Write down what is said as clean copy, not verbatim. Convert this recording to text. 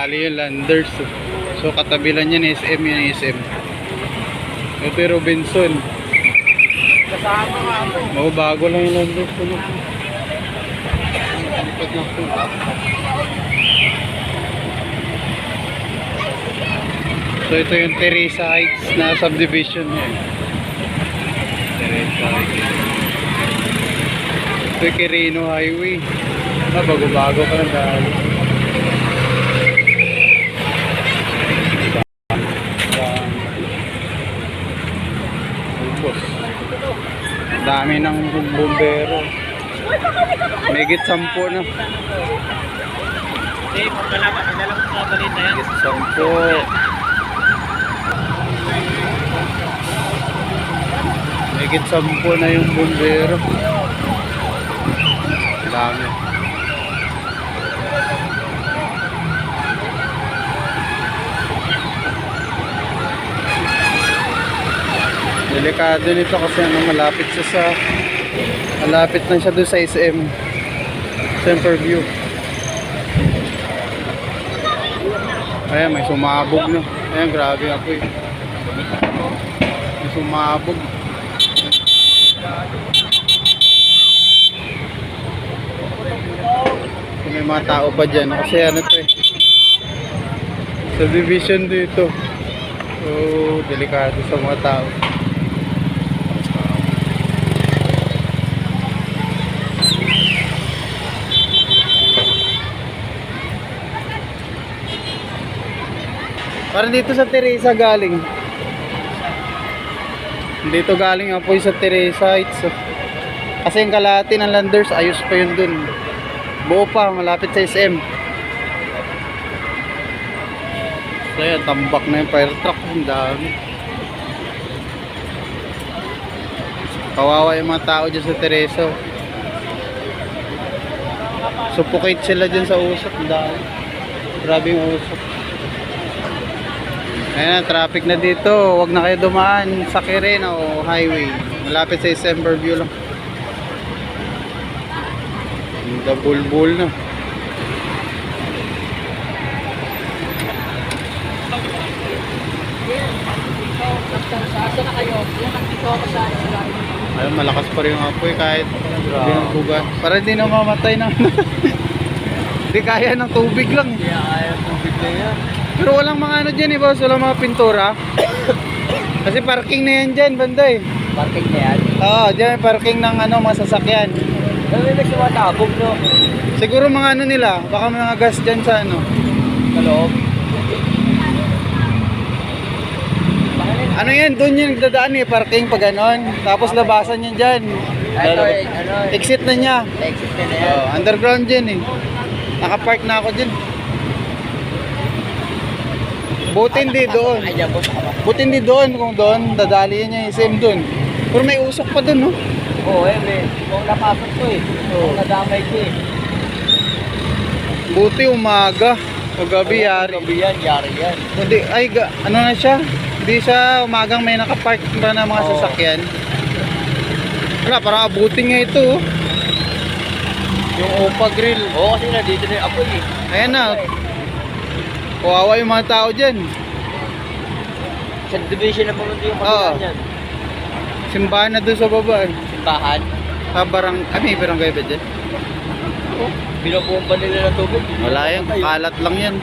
Bali yung Landers. So katabi lang yan SM, yan SM. Ito yung Robinson. Kasama nga ako. Oh, bago lang yung Landers. So ito yung Teresa Heights na subdivision yan. Teresa Heights. Ito yung Quirino Highway. Bago-bago pa ng dahil. Dami ng bumbero. Megit 10 na. Hindi, pagkalaban. Inalang sa balita yan. 10. Megit 10 na yung bumbero. Dami. Delikado nito kasi malapit na siya doon sa SM Centerview. Ayan, may sumabog na. Ayan, grabe ako eh. May sumabog. May mga tao pa dyan kasi ano to eh, subdivision dito. So delikado sa mga tao. Parang dito sa Teresa galing. Dito galing ang po sa Teresa Heights. Kasi yung kalahati ng Landers, ayos pa yun dun. Buo pa, malapit sa SM. So yan, tambak na yung fire truck. Ang dami. Kawawa yung mga tao dyan sa Teresa. Suffocate sila dyan sa usok. Ang dami. Grabe yung usok. Ayan, traffic na dito. Huwag na kayo dumaan sa Quirino Highway. Malapit sa Centerview lang. The bulbul na. Ayun, malakas pa rin yung apoy kahit buga. Para hindi na mamatay na. Hindi kaya ng tubig lang. Hindi kaya ng tubig na yan. Pero walang mga ano dyan eh, boss. Walang mga pintura. Kasi parking na yan dyan, banda eh. Parking na yan? Oo, dyan parking ng ano, mga sasakyan. Ano yung nagsumatabog, no? Siguro mga ano nila, baka mga gas dyan sa ano. Sa loob? Ano yan, doon yung nagdadaan eh, parking pa ganon. Tapos labasan yan dyan. Ito, Exit na niya. exit na yan. Underground dyan eh. Nakapark na ako dyan. Buti hindi doon. Buti hindi doon. Kung doon, dadaliin niya yung SM doon. Pero may usok pa doon, no? Oo, may. Kung napasok ko eh. Kung nadamay ko eh. Buti umaga. O gabi yari. Gabi yan, yari yan. Hindi, ay, ano na siya? Hindi siya umagang may nakapark pa na mga sasakyan. Wala, parang abutin nga ito. Oh. Yung Opa Grill. Oo, kasi nandito na yung apoy eh. Ayan na. Kawawa yung mga tao dyan. Subdivision na pumunta yung kabilaan yan. Simbahan na doon sa baba. Simbahan? May barangay ba dyan? Binupumpa nila ng tubig. Wala yan, kalat lang yan.